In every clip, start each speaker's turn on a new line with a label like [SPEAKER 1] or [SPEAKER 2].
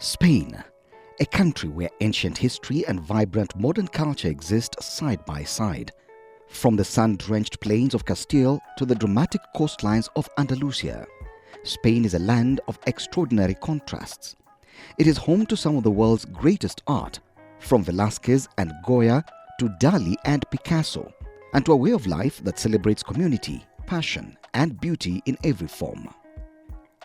[SPEAKER 1] Spain, a country where ancient history and vibrant modern culture exist side by side. From the sun-drenched plains of Castile to the dramatic coastlines of Andalusia, Spain is a land of extraordinary contrasts. It is home to some of the world's greatest art, from Velázquez and Goya to Dali and Picasso, and to a way of life that celebrates community, passion, and beauty in every form.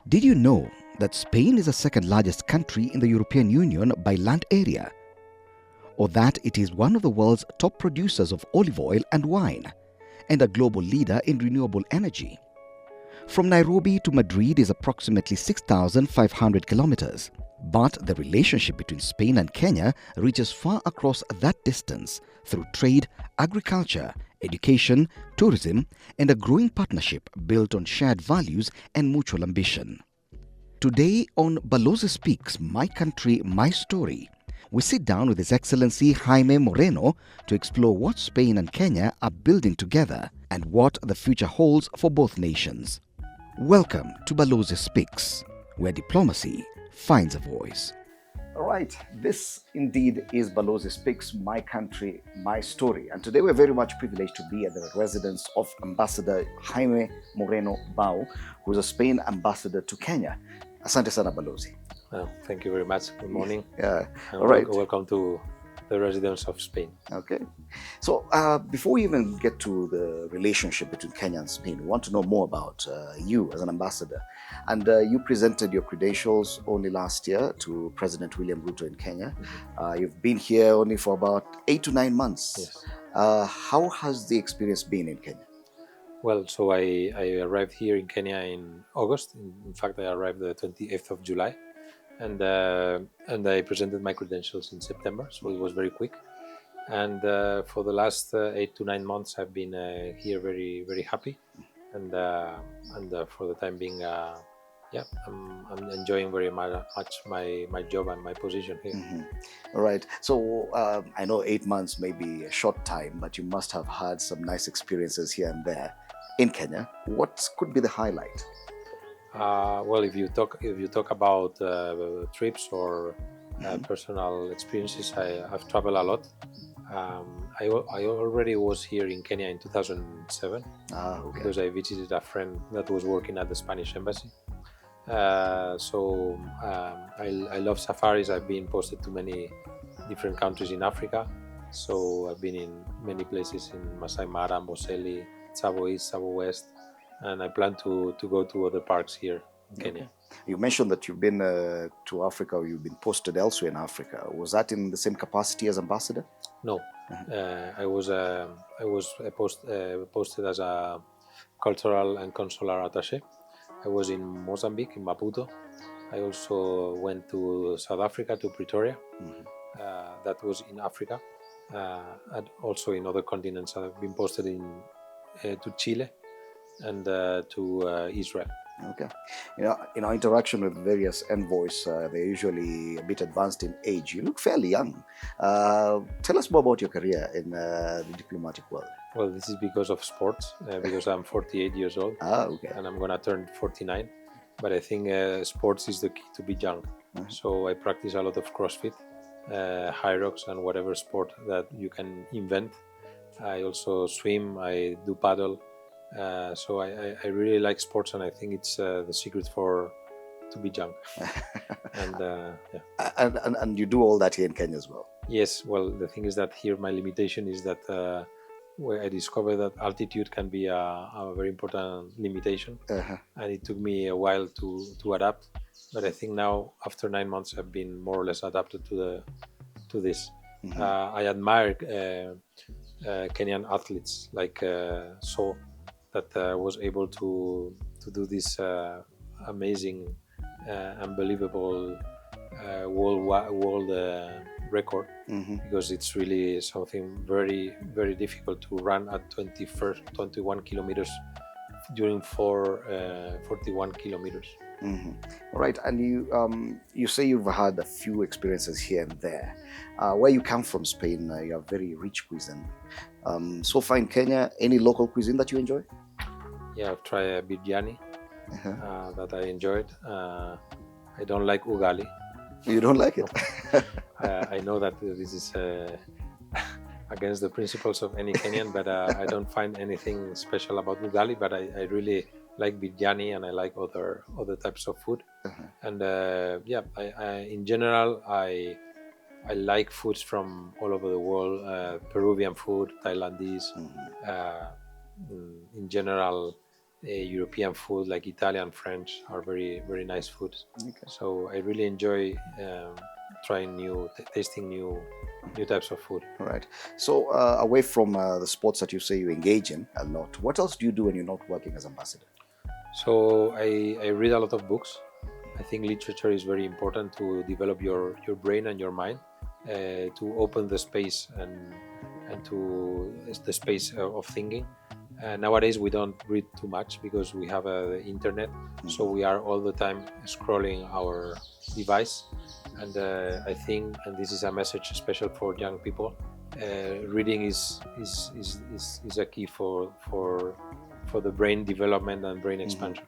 [SPEAKER 1] Did you know that Spain is the second largest country in the European Union by land area? Or that it is one of the world's top producers of olive oil and wine, and a global leader in renewable energy? From Nairobi to Madrid is approximately 6,500 kilometers, but the relationship between Spain and Kenya reaches far across that distance through trade, agriculture, education, tourism, and a growing partnership built on shared values and mutual ambition. Today on BALOZI Speaks My Country, My Story, we sit down with His Excellency Jaime Moreno to explore what Spain and Kenya are building together and what the future holds for both nations. Welcome to BALOZI Speaks, where diplomacy finds a voice. All right, this indeed is BALOZI Speaks My Country, My Story. And today we're very much privileged to be at the residence of Ambassador Jaime Moreno Bao, who is a Spain ambassador to Kenya. Asante sana Balozi.
[SPEAKER 2] Well, thank you very much. Good morning.
[SPEAKER 1] Yeah.
[SPEAKER 2] And
[SPEAKER 1] all right.
[SPEAKER 2] Welcome to the residence of Spain.
[SPEAKER 1] Okay. So before we even get to the relationship between Kenya and Spain, we want to know more about you as an ambassador. And you presented your credentials only last year to President William Ruto in Kenya. Mm-hmm. You've been here only for about 8 to 9 months.
[SPEAKER 2] Yes.
[SPEAKER 1] How has the experience been in Kenya?
[SPEAKER 2] Well, so I arrived here in Kenya in August. In fact, I arrived the 28th of July. And I presented my credentials in September, so it was very quick. And for the last 8 to 9 months, I've been here very, very happy. And for the time being, I'm enjoying very much my job and my position here.
[SPEAKER 1] Mm-hmm. All right. So I know 8 months may be a short time, but you must have had some nice experiences here and there in Kenya. What could be the highlight?
[SPEAKER 2] Well, if you talk about trips or personal experiences, I've traveled a lot. I already was here in Kenya in 2007 because I visited a friend that was working at the Spanish embassy. So I love safaris. I've been posted to many different countries in Africa. So I've been in many places in Masai Mara, Amboseli, Tsavo East, Tsavo West. And I plan to go to other parks here in Kenya.
[SPEAKER 1] Okay. You mentioned that you've been to Africa, or you've been posted elsewhere in Africa. Was that in the same capacity as ambassador?
[SPEAKER 2] No, I was posted as a cultural and consular attaché. I was in Mozambique, in Maputo. I also went to South Africa, to Pretoria. Mm-hmm. That was in Africa, and also in other continents. I've been posted to Chile and to Israel.
[SPEAKER 1] Okay. In our interaction with various envoys, they're usually a bit advanced in age. You look fairly young. Tell us more about your career in the diplomatic world.
[SPEAKER 2] Well, this is because of sports, because I'm 48 years old.
[SPEAKER 1] Okay.
[SPEAKER 2] And I'm going to turn 49. But I think sports is the key to be young. Mm-hmm. So I practice a lot of CrossFit, high rocks, and whatever sport that you can invent. I also swim, I do paddle. So I really like sports, and I think it's the secret to be young.
[SPEAKER 1] And you do all that here in Kenya as well?
[SPEAKER 2] Yes. Well, the thing is that here my limitation is that where I discovered that altitude can be a very important limitation, and it took me a while to adapt. But I think now, after 9 months, I've been more or less adapted to this. Mm-hmm. I admire Kenyan athletes like So. That was able to do this amazing, unbelievable world record, because it's really something very, very difficult to run at 21 kilometers during 41 kilometers.
[SPEAKER 1] Mm-hmm. All right, and you say you've had a few experiences here and there. Where you come from, Spain, you have very rich cuisine. So far in Kenya, any local cuisine that you enjoy?
[SPEAKER 2] Yeah, I've tried biryani that I enjoyed. I don't like ugali.
[SPEAKER 1] You don't like it?
[SPEAKER 2] I know that this is against the principles of any Kenyan, but I don't find anything special about ugali. But I really like biryani, and I like other types of food. And yeah, in general, I like foods from all over the world: Peruvian food, Thailandese, in general, European food like Italian, French are very, very nice foods. So I really enjoy trying tasting new types of food.
[SPEAKER 1] Right. So away from the sports that you say you engage in a lot, what else do you do when you're not working as ambassador?
[SPEAKER 2] So I read a lot of books. I think literature is very important to develop your brain and your mind, to open the space and to the space of thinking. Nowadays we don't read too much because we have the internet, so we are all the time scrolling our device. And I think, and this is a message special for young people, reading is a key for the brain development and brain expansion.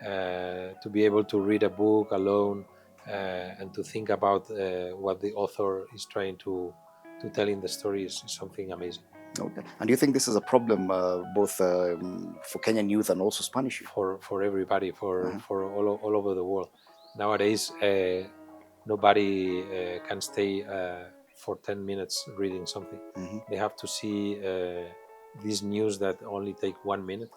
[SPEAKER 2] To be able to read a book alone and to think about what the author is trying to tell in the story is something amazing.
[SPEAKER 1] Okay. And do you think this is a problem both for Kenyan youth and also Spanish youth?
[SPEAKER 2] For everybody, for all over the world. Nowadays, nobody can stay for 10 minutes reading something. They have to see these news that only take 1 minute,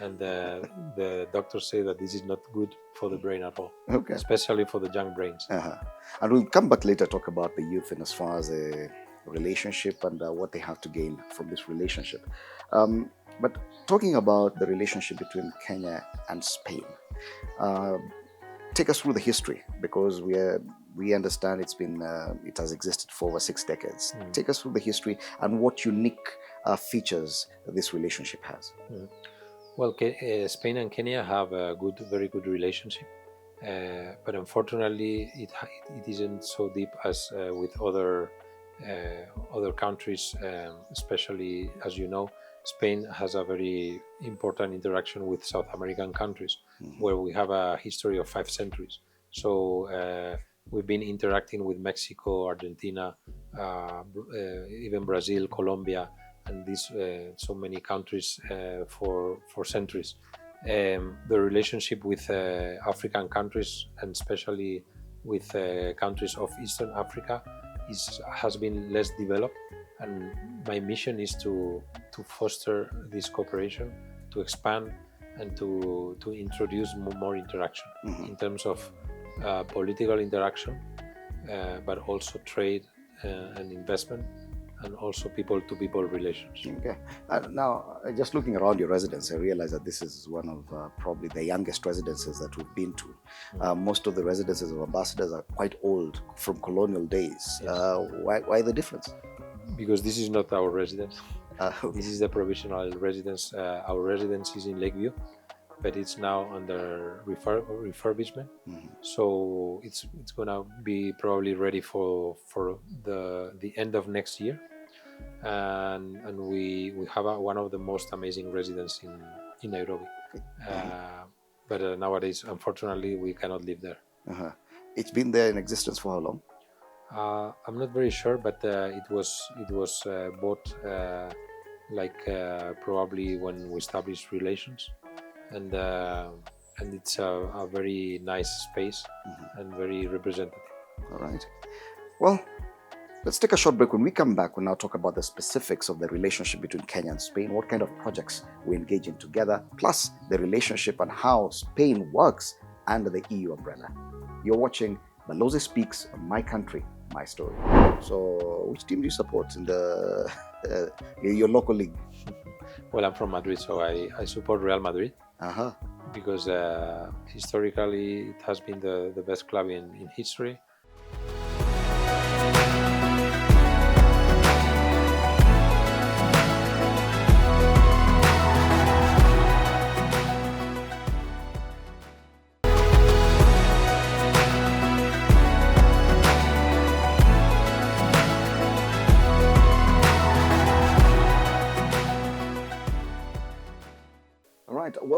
[SPEAKER 2] and the doctors say that this is not good for the brain at all, especially for the young brains.
[SPEAKER 1] And we'll come back later, talk about the youth and as far as a relationship and what they have to gain from this relationship. But talking about the relationship between Kenya and Spain, take us through the history, because we understand it has existed for over 6 decades. Take us through the history and what unique features this relationship has.
[SPEAKER 2] Well, Spain and Kenya have a very good relationship, but unfortunately it isn't so deep as with other countries, especially, as you know, Spain has a very important interaction with South American countries, where we have a history of 5 centuries. So we've been interacting with Mexico, Argentina, even Brazil, Colombia, and these so many countries for centuries. The relationship with African countries, and especially with countries of Eastern Africa, has been less developed, and my mission is to foster this cooperation, to expand, and to introduce more interaction in terms of political interaction, but also trade and investment, and also people-to-people relations.
[SPEAKER 1] Okay. Now, just looking around your residence, I realize that this is one of probably the youngest residences that we've been to. Most of the residences of ambassadors are quite old, from colonial days. Yes. Why the difference?
[SPEAKER 2] Because this is not our residence. This is the provisional residence. Our residence is in Lakeview, but it's now under refurbishment. So it's gonna be probably ready for the end of next year, and we have one of the most amazing residences in Nairobi. But nowadays, unfortunately, we cannot live there.
[SPEAKER 1] It's been there in existence for how long?
[SPEAKER 2] I'm not very sure, but it was bought probably when we established relations. And it's a very nice space and very representative.
[SPEAKER 1] All right. Well, let's take a short break. When we come back, we'll now talk about the specifics of the relationship between Kenya and Spain, what kind of projects we engage in together, plus the relationship and how Spain works under the EU umbrella. You're watching BALOZI Speaks, My Country, My Story. So, which team do you support in your local league?
[SPEAKER 2] Well, I'm from Madrid, so I support Real Madrid. Because historically it has been the best club in history.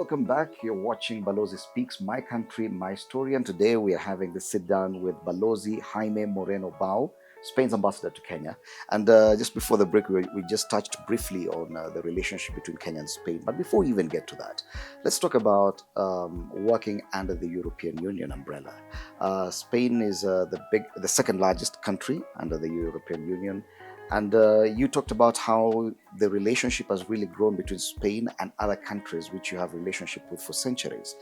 [SPEAKER 1] welcome back. You're watching Balozi Speaks, My Country, My Story. And today we are having this sit down with Balozi Jaime Moreno Bao, Spain's ambassador to Kenya. And just before the break, we just touched briefly on the relationship between Kenya and Spain. But before we even get to that, let's talk about working under the European Union umbrella. Spain is the second largest country under the European Union. And you talked about how the relationship has really grown between Spain and other countries which you have relationship with for centuries.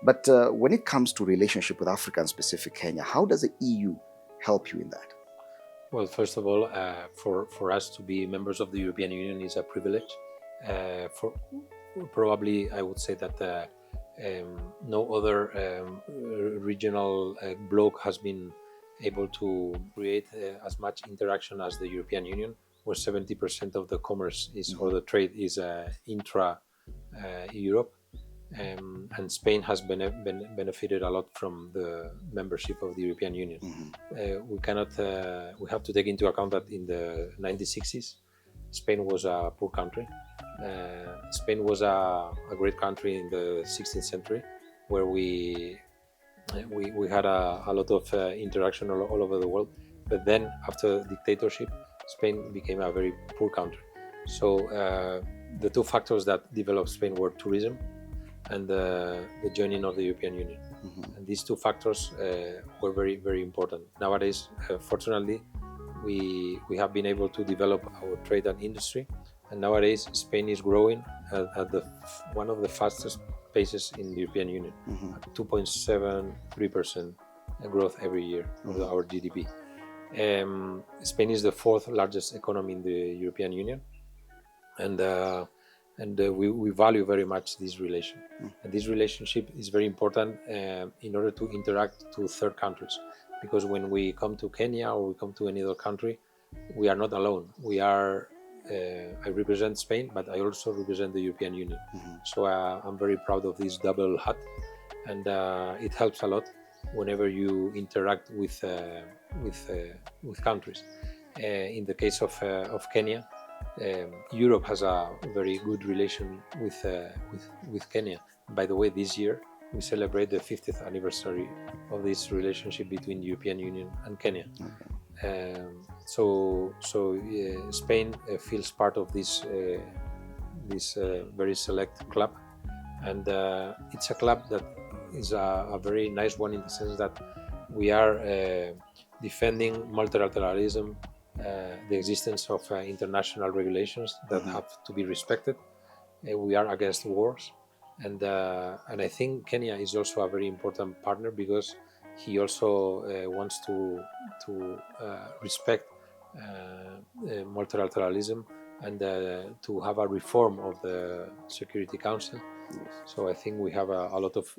[SPEAKER 1] But when it comes to relationship with Africa and specific Kenya, how does the EU help you in that?
[SPEAKER 2] Well, first of all, for us to be members of the European Union is a privilege. Probably, I would say that no other regional bloc has been able to create as much interaction as the European Union, where 70% of the commerce is or the trade is intra-Europe. And Spain has benefited a lot from the membership of the European Union. We have to take into account that in the 1960s, Spain was a poor country. Spain was a great country in the 16th century, where we had a lot of interaction all over the world. But then after dictatorship, Spain became a very poor country. So the two factors that developed Spain were tourism and the joining of the European Union. And these two factors were very, very important. Nowadays, fortunately, we have been able to develop our trade and industry. And nowadays, Spain is growing at one of the fastest paces in the European Union, 2.73% growth every year of our GDP. Spain is the fourth largest economy in the European Union, and we value very much this relation. And this relationship is very important in order to interact to third countries, because when we come to Kenya or we come to any other country, we are not alone. We are. I represent Spain, but I also represent the European Union. So I'm very proud of this double hat, and it helps a lot whenever you interact with countries. In the case of Kenya, Europe has a very good relation with Kenya. By the way, this year we celebrate the 50th anniversary of this relationship between the European Union and Kenya. So Spain feels part of this very select club, and it's a club that is a very nice one in the sense that we are defending multilateralism, the existence of international regulations that have to be respected. We are against wars, and I think Kenya is also a very important partner because he also wants to respect multilateralism and to have a reform of the Security Council. So I think we have a lot of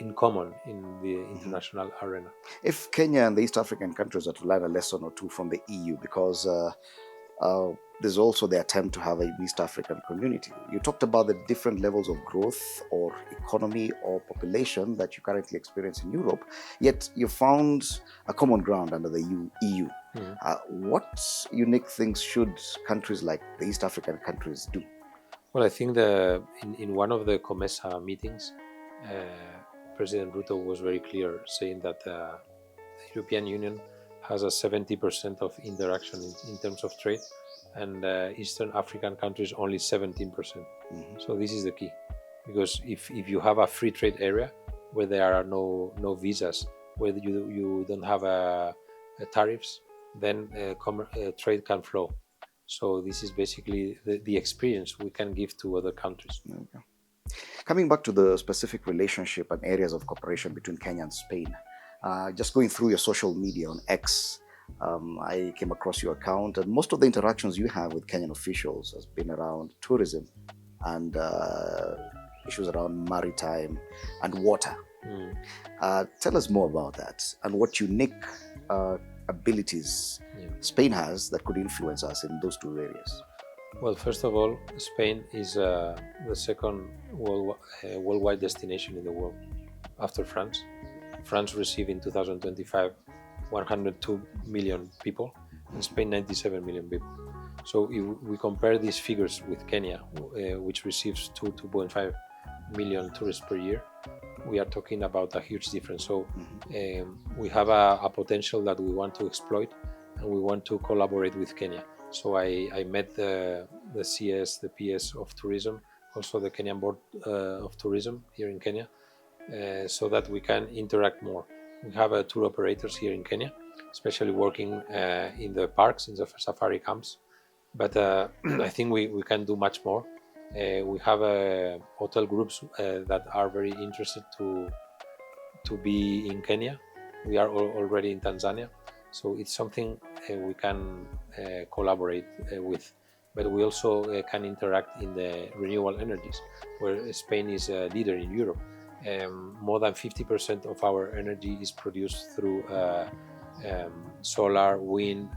[SPEAKER 2] in common in the international arena.
[SPEAKER 1] If Kenya and the East African countries are to learn a lesson or two from the EU, because there's also the attempt to have an East African community. You talked about the different levels of growth or economy or population that you currently experience in Europe, yet you found a common ground under the EU. What unique things should countries like the East African countries do?
[SPEAKER 2] Well, I think in one of the COMESA meetings, President Ruto was very clear, saying that the European Union has a 70% of interaction in terms of trade, and Eastern African countries only 17%. So this is the key, because if you have a free trade area where there are no visas, where you don't have tariffs, then trade can flow. So this is basically the experience we can give to other countries.
[SPEAKER 1] Okay. Coming back to the specific relationship and areas of cooperation between Kenya and Spain, just going through your social media on X, I came across your account, and most of the interactions you have with Kenyan officials has been around tourism and issues around maritime and water. Tell us more about that and what unique abilities Spain has that could influence us in those two areas.
[SPEAKER 2] Well, first of all, Spain is the second worldwide destination in the world after France. France received in 2025 102 million people, and Spain 97 million people. So if we compare these figures with Kenya, which receives 2.5 million tourists per year, we are talking about a huge difference. So we have a potential that we want to exploit, and we want to collaborate with Kenya. So I met the CS, the PS of tourism, also the Kenyan Board of Tourism here in Kenya, so that we can interact more. We have tour operators here in Kenya, especially working in the parks, in the safari camps. But I think we can do much more. We have hotel groups that are very interested to be in Kenya. We are already in Tanzania, so it's something we can collaborate with. But we also can interact in the renewable energies, where Spain is a leader in Europe. More than 50% of our energy is produced through solar, wind,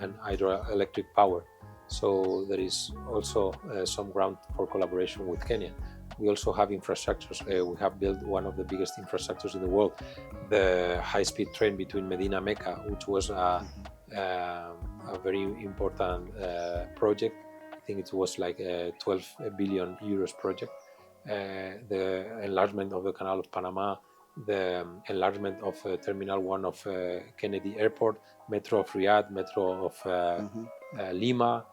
[SPEAKER 2] and hydroelectric power. So there is also some ground for collaboration with Kenya. We also have infrastructures. We have built one of the biggest infrastructures in the world, the high-speed train between Medina and Mecca, which was a very important project. I think it was like a 12 billion euros project. The enlargement of the Canal of Panama, the enlargement of Terminal 1 of Kennedy Airport, Metro of Riyadh, Metro of Lima.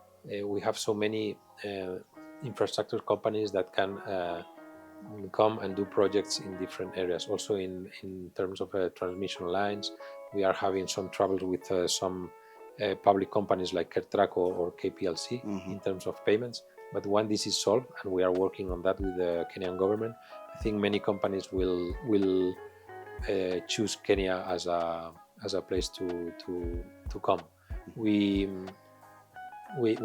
[SPEAKER 2] We have so many infrastructure companies that can come and do projects in different areas. Also in terms of transmission lines, we are having some troubles with some public companies like Kertraco or KPLC in terms of payments. But when this is solved, and we are working on that with the Kenyan government, I think many companies will choose Kenya as a place to come. We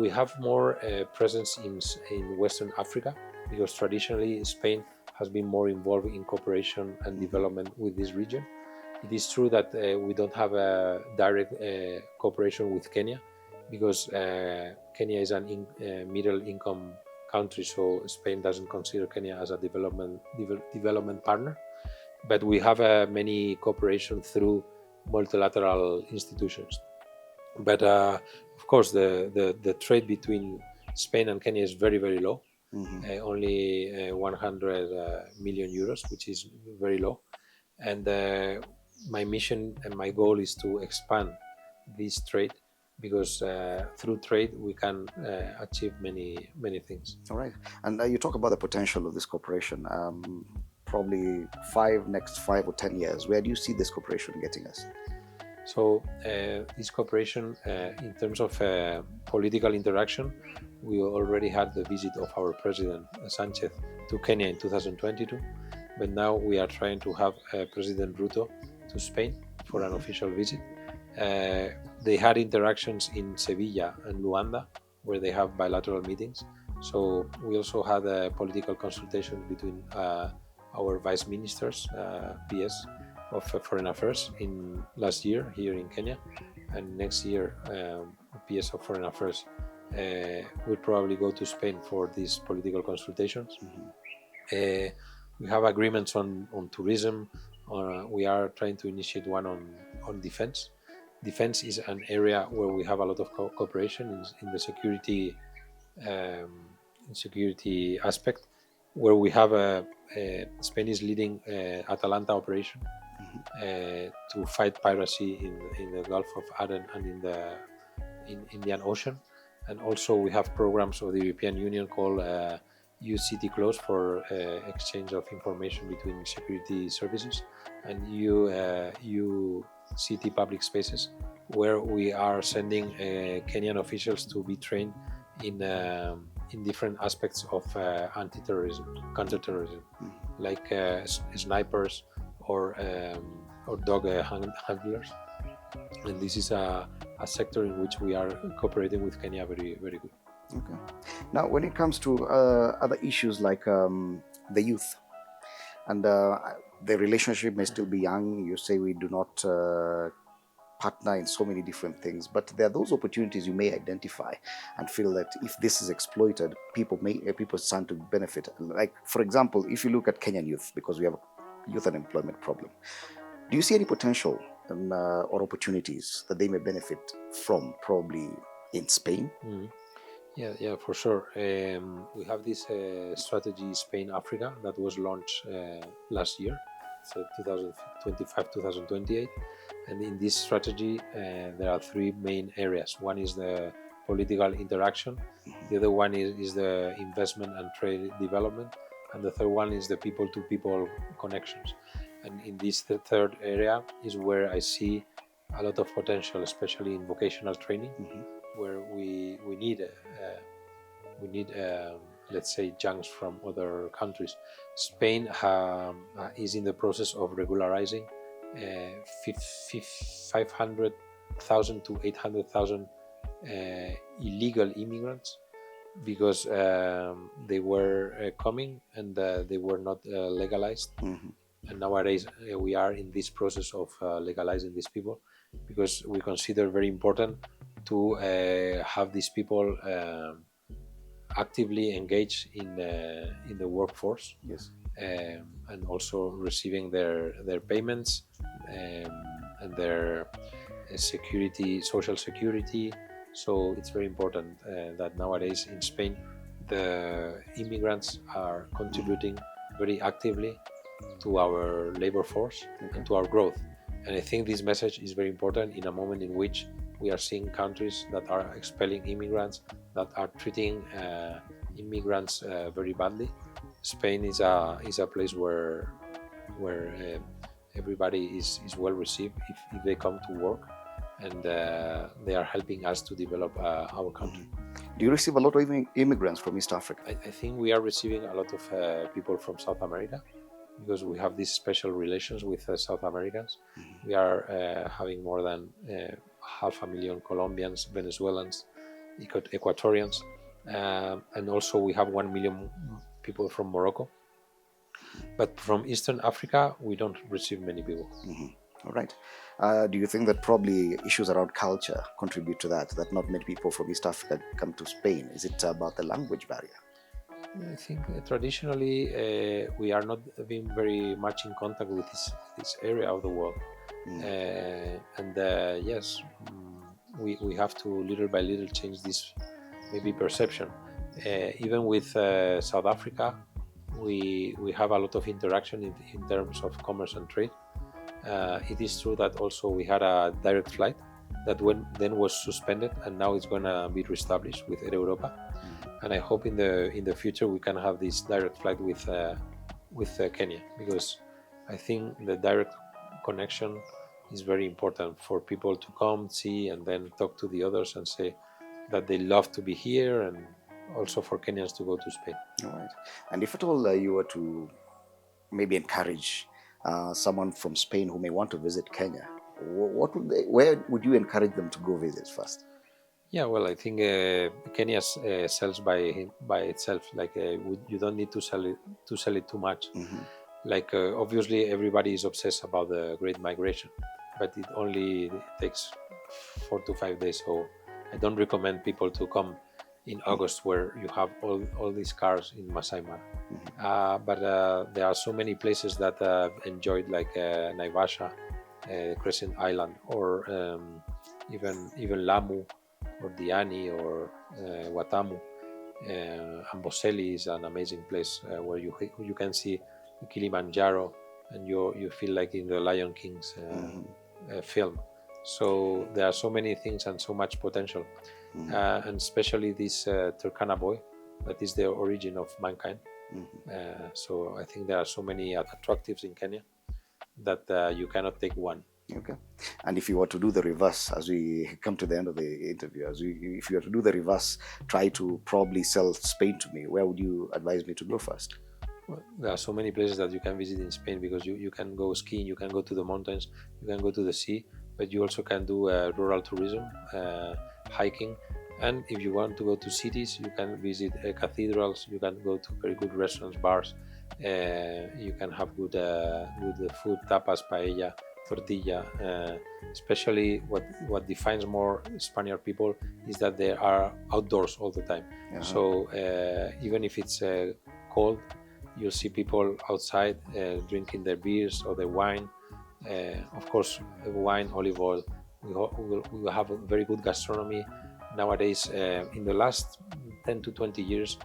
[SPEAKER 2] have more presence in Western Africa, because traditionally Spain has been more involved in cooperation and development with this region. It is true that we don't have a direct cooperation with Kenya, because Kenya is a middle income country, so Spain doesn't consider Kenya as a development partner. But we have many cooperation through multilateral institutions. But of course, the trade between Spain and Kenya is very, very low. Only 100 million euros, which is very low. And my mission and my goal is to expand this trade, because through trade we can achieve many things.
[SPEAKER 1] All right. And you talk about the potential of this cooperation. Probably next 5 or 10 years, where do you see this cooperation getting us?
[SPEAKER 2] So this cooperation, in terms of political interaction, we already had the visit of our president Sanchez to Kenya in 2022, but now we are trying to have President Ruto to Spain for an official visit. They had interactions in Sevilla and Luanda, where they have bilateral meetings. So we also had a political consultation between our vice ministers, PS of Foreign Affairs, in last year here in Kenya, and next year PS of Foreign Affairs will probably go to Spain for these political consultations. We have agreements on tourism. We are trying to initiate one on defense. Defense is an area where we have a lot of cooperation in the security aspect, where we have Spain is leading Atalanta operation to fight piracy in the Gulf of Aden and in Indian Ocean. And also we have programs of the European Union called EU-City Close for exchange of information between security services, and EU-City public spaces, where we are sending Kenyan officials to be trained in different aspects of anti-terrorism, counter-terrorism, like snipers or dog handlers. And this is a sector in which we are cooperating with Kenya very, very good.
[SPEAKER 1] Okay. Now, when it comes to other issues like the youth, and the relationship may still be young, you say we do not partner in so many different things, but there are those opportunities you may identify and feel that if this is exploited, people stand to benefit. Like, for example, if you look at Kenyan youth, because we have a youth unemployment problem, do you see any potential or opportunities that they may benefit from, probably in Spain?
[SPEAKER 2] Yeah, for sure. We have this strategy Spain-Africa that was launched last year, so 2025-2028. And in this strategy, there are three main areas. One is the political interaction. The other one is the investment and trade development. And the third one is the people-to-people connections. And in this third area is where I see a lot of potential, especially in vocational training, where we need let's say junks from other countries. Spain is in the process of regularizing 500,000 to 800,000 illegal immigrants because they were coming and they were not legalized. And nowadays we are in this process of legalizing these people because we consider very important to have these people actively engaged in the workforce.
[SPEAKER 1] Yes.
[SPEAKER 2] And also receiving their payments and their social security. So it's very important that nowadays in Spain the immigrants are contributing very actively to our labor force and to our growth. And I think this message is very important in a moment in which we are seeing countries that are expelling immigrants, that are treating immigrants very badly. Spain is a place where everybody is well received if they come to work, and they are helping us to develop our country.
[SPEAKER 1] Do you receive a lot of immigrants from East Africa?
[SPEAKER 2] I think we are receiving a lot of people from South America because we have these special relations with South Americans. We are having more than 500,000 Colombians, Venezuelans, Ecuadorians, and also we have 1 million people from Morocco. But from Eastern Africa, we don't receive many people.
[SPEAKER 1] All right. Do you think that probably issues around culture contribute to that not many people from East Africa come to Spain? Is it about the language barrier?
[SPEAKER 2] I think traditionally we are not being very much in contact with this area of the world. And yes, we have to little by little change this maybe perception. Even with South Africa, we have a lot of interaction in terms of commerce and trade. It is true that also we had a direct flight that then was suspended, and now it's going to be reestablished with Air Europa. And I hope in the future we can have this direct flight with Kenya, because I think the direct connection is very important for people to come, see, and then talk to the others and say that they love to be here, and also for Kenyans to go to Spain.
[SPEAKER 1] All right. And if at all you were to maybe encourage someone from Spain who may want to visit Kenya, where would you encourage them to go visit first?
[SPEAKER 2] Yeah, well, I think Kenya sells by itself. Like you don't need to sell it too much. Like obviously everybody is obsessed about the Great Migration, but it only takes 4 to 5 days. So I don't recommend people to come in August where you have all these cars in Masai Mara. But there are so many places that I've enjoyed, like Naivasha, Crescent Island, or even Lamu, or Diani, or Watamu. Amboseli is an amazing place where you can see Kilimanjaro, and you feel like in the Lion King's film. So there are so many things and so much potential, and especially this Turkana boy, that is the origin of mankind. So I think there are so many attractives in Kenya that you cannot take one.
[SPEAKER 1] Okay. And if you were to do the reverse, as we come to the end of the interview, if you were to do the reverse, try to probably sell Spain to me, where would you advise me to go first?
[SPEAKER 2] Well, there are so many places that you can visit in Spain, because you can go skiing, you can go to the mountains, you can go to the sea, but you also can do rural tourism, hiking. And if you want to go to cities, you can visit cathedrals, you can go to very good restaurants, bars, you can have good food, tapas, paella, tortilla. Especially what defines more Spaniard people is that they are outdoors all the time. So even if it's cold, you'll see people outside drinking their beers or their wine. Of course, wine, olive oil. We will have a very good gastronomy, nowadays, in the last 10 to 20 years,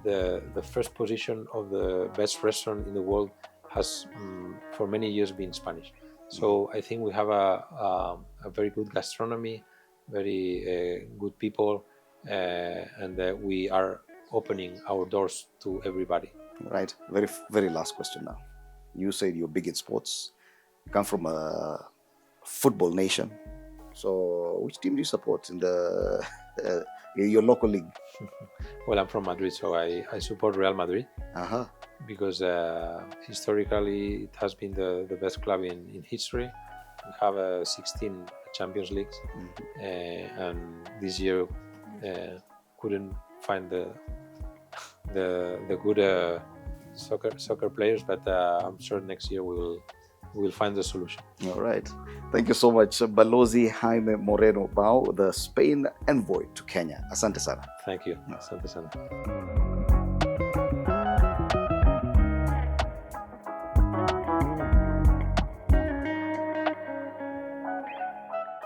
[SPEAKER 2] the first position of the best restaurant in the world has for many years been Spanish. So I think we have a very good gastronomy, very good people, and we are opening our doors to everybody.
[SPEAKER 1] Right. Very last question now. You said you're big in sports. You come from a football nation. So which team do you support in the your local league?
[SPEAKER 2] Well, I'm from Madrid, so I support Real Madrid.
[SPEAKER 1] Uh-huh.
[SPEAKER 2] Because historically it has been the best club in history. We have 16 Champions Leagues, and this year couldn't find the good soccer players, but I'm sure next year we will find the solution.
[SPEAKER 1] All right. Thank you so much, Balozi Jaime Moreno Bao, the Spain envoy to Kenya. Asante sana.
[SPEAKER 2] Thank you. Asante sana.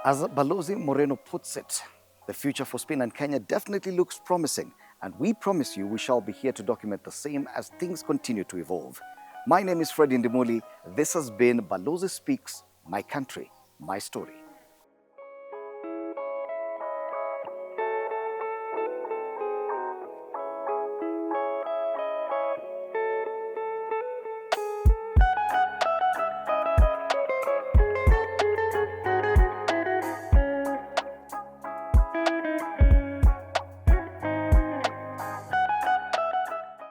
[SPEAKER 1] As Balozi Moreno puts it, the future for Spain and Kenya definitely looks promising, and we promise you we shall be here to document the same as things continue to evolve. My name is Freddie Ndimuli. This has been Balozi Speaks, My Country, My Story.